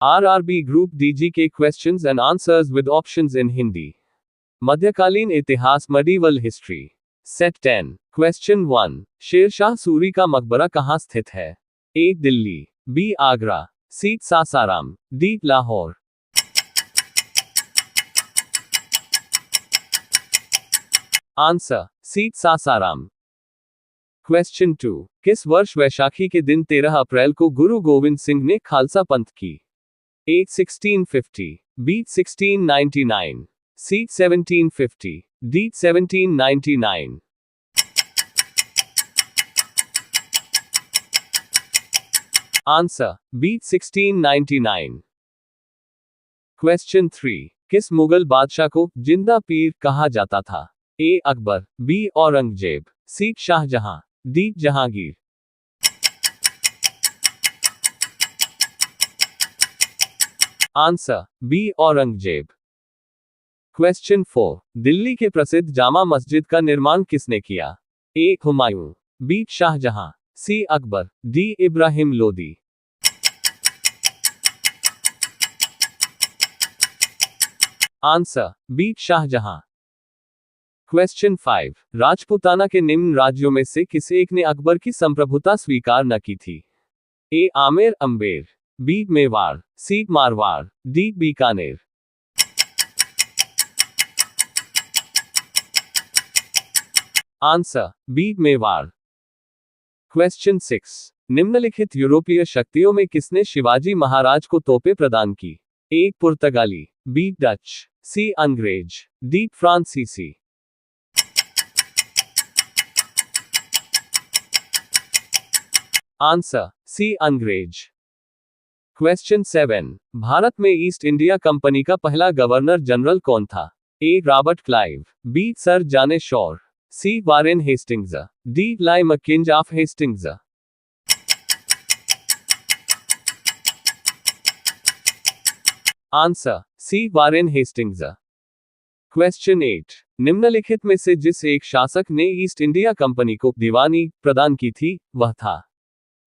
RRB Group DG के questions and answers with options in Hindi. मध्यकालीन इतिहास medieval history. Set 10. Question 1. Sher Shah Suri का मकबरा कहाँ स्थित है? A. Delhi, B. Agra, C. Sasaram, D. Lahore. Answer C. Sasaram. Question 2. किस वर्ष वैशाखी के दिन 13 अप्रैल को गुरु गोविंद सिंह ने खालसा पंथ की? A. 1650, B. 1699, C. 1750, D. 1799. Answer B. 1699. Question 3. किस मुगल बादशाह को जिंदा पीर कहा जाता था? A. Akbar, B. Aurangzeb, C. Shahjahan, D. Jahangir. Answer B. Aurangzeb. Question 4. Delhi के प्रसिद्ध जामा मस्जिद का निर्माण किसने किया? A. Humayun, B. Shahjahan, C. Akbar, D. Ibrahim Lodi. Answer B. Shahjahan. Question 5. Rajputana के निम्न राज्यों में से किस एक ने अकबर की संप्रभुता स्वीकार न की थी? A. Amer Amber, B. Mewar, C. Marwar, D. Bikaner. Answer B. Mewar. Question 6. निम्नलिखित यूरोपीय शक्तियों में किसने शिवाजी महाराज को तोपें प्रदान की? A. पुर्तगाली, B. Dutch, C. अंग्रेज, D. फ्रांसीसी. Answer C. अंग्रेज. Question 7. भारत में ईस्ट इंडिया कंपनी का पहला गवर्नर जनरल कौन था? A. Robert Clive, B. John Shore शोर, C. Warren Hastings, D. लाई मकिंज of Hastings. Answer C. Warren Hastings. Question 8. निम्नलिखित में से जिस एक शासक ने ईस्ट इंडिया कंपनी को दीवानी प्रदान की थी वह था?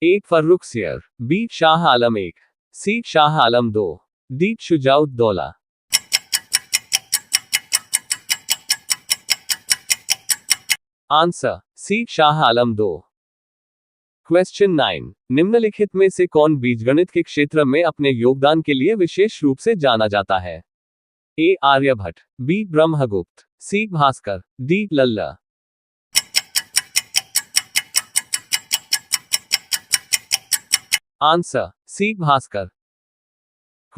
A. फर्रुखसियर, B. शाह आलम एक, C. शाह आलम दो, D. Shujauddaula. Answer C. Shah Alam दो. Question 9. निम्नलिखित में से कौन बीजगणित के क्षेत्र में अपने योगदान के लिए विशेष रूप से जाना जाता है? A. Aryabhata, B. Brahmagupta, C. Bhaskara, D. Lalla. Answer C. Bhaskara.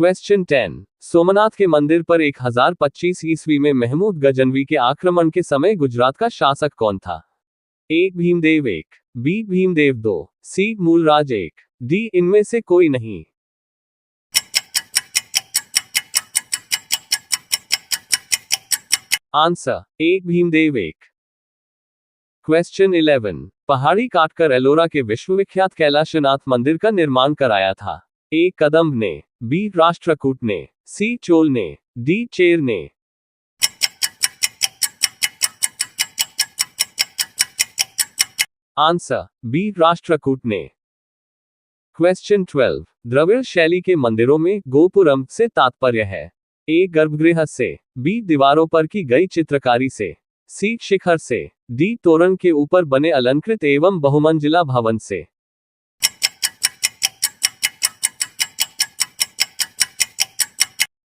Question 10. Somnath के मंदिर पर 1025 ईस्वी में महमूद गजनवी के आक्रमण के समय गुजरात का शासक कौन था? A. भीमदेव एक, B. भीमदेव दो, C. मूलराज एक, D. इनमें से कोई नहीं. Answer A. भीमदेव एक. Question 11. पहाड़ी काटकर एलोरा के विश्वविख्यात कैलाशनाथ मंदिर का निर्माण कराया था? A. कदंब ने, B. राष्ट्रकूट ने, C. चोल ने, D. चेर ने. Answer B. राष्ट्रकूट ने. Question 12. द्रविड़ शैली के मंदिरों में गोपुरम से तात्पर्य है? A. गर्भगृह से, B. दीवारों पर की गई चित्रकारी से, C. शिखर से, D. तोरण के ऊपर बने अलंकृत एवं बहुमंजिला भवन से.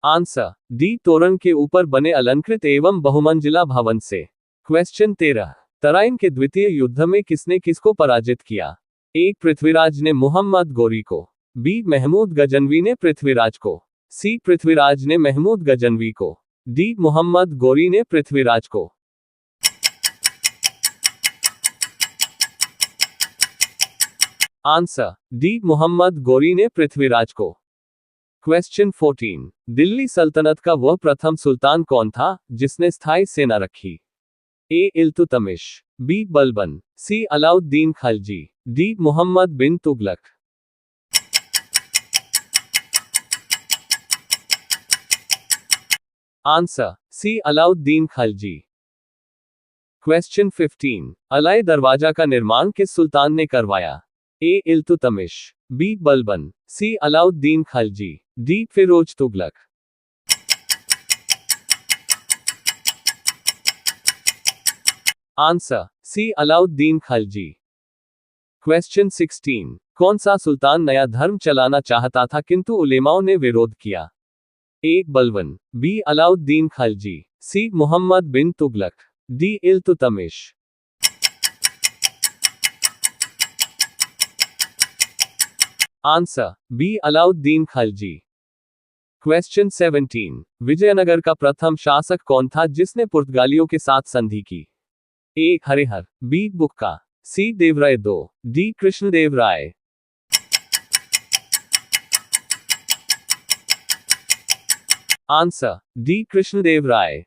Answer D. तोरण के ऊपर बने अलंकृत एवं बहुमंजिला भवन से. Question 13. तराइन के द्वितीय युद्ध में किसने किसको पराजित किया? A. पृथ्वीराज ने मोहम्मद गोरी को, B. महमूद गजनवी ने पृथ्वीराज को, C. पृथ्वीराज ने महमूद गजनवी को, D. मोहम्मद गोरी ने पृथ्वीराज को. Answer D. मोहम्मद गोरी ने पृथ्वीराज को. Question 14. दिल्ली सल्तनत का वह प्रथम सुल्तान कौन था जिसने स्थायी सेना रखी? A. Iltutmish, B. Balban, C. Alauddin Khalji, D. Mohammad bin Tughlaq. Answer C. Alauddin Khalji. Question 15. Alai Darwaza का निर्माण किस सुल्तान ने करवाया? A. Iltutmish, B Balban, C Alauddin Khalji, D Firoz Tughlaq. Answer C Alauddin Khalji. Question 16, कौन सा सुल्तान नया धर्म चलाना चाहता था किंतु उलेमाओं ने विरोध किया? A Balban, B Alauddin Khalji, C Mohammad bin Tughlaq, D Iltutmish. Answer B Alauddin Khalji. Question 17, Vijayanagar का प्रथम शासक कौन था जिसने पुर्तगालियों के साथ संधि की? ए हरिहर, बी बुक्का, सी देवराय दो, डी कृष्णदेव राय। आंसर डी कृष्णदेव राय।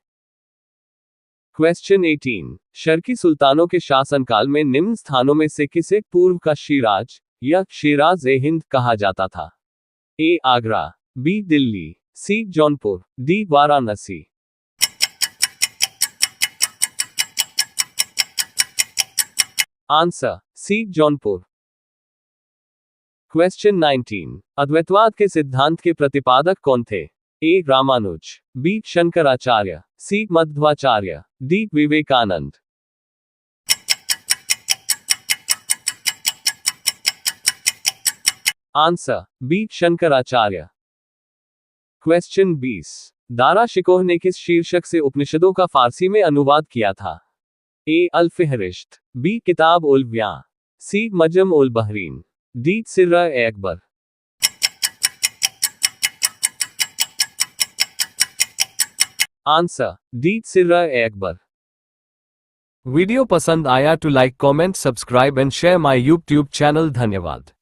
क्वेश्चन 18, शर्की सुल्तानों के शासनकाल में निम्न स्थानों में से किसे पूर्व का शिराज या शिराज ए हिंद कहा जाता था? A Agra, B Delhi, C Jaunpur, D Varanasi. Answer C Jaunpur. Question 19, अद्वैतवाद के सिद्धांत के प्रतिपादक कौन थे? A Ramanuja, B Shankaracharya, C Madhvacharya, D Vivekananda. Answer B Shankaracharya. Question 20, Dara Shikoh ने किस शीर्षक से उपनिषदों का फारसी में अनुवाद किया था? ए अल फिहरिश्त, बी किताब उल बयां, सी मजम उल बहरीन, डी सिर्रा ए अकबर। आंसर डी सिर्रा ए अकबर। वीडियो पसंद आया तो like comment subscribe and share my YouTube channel. धन्यवाद।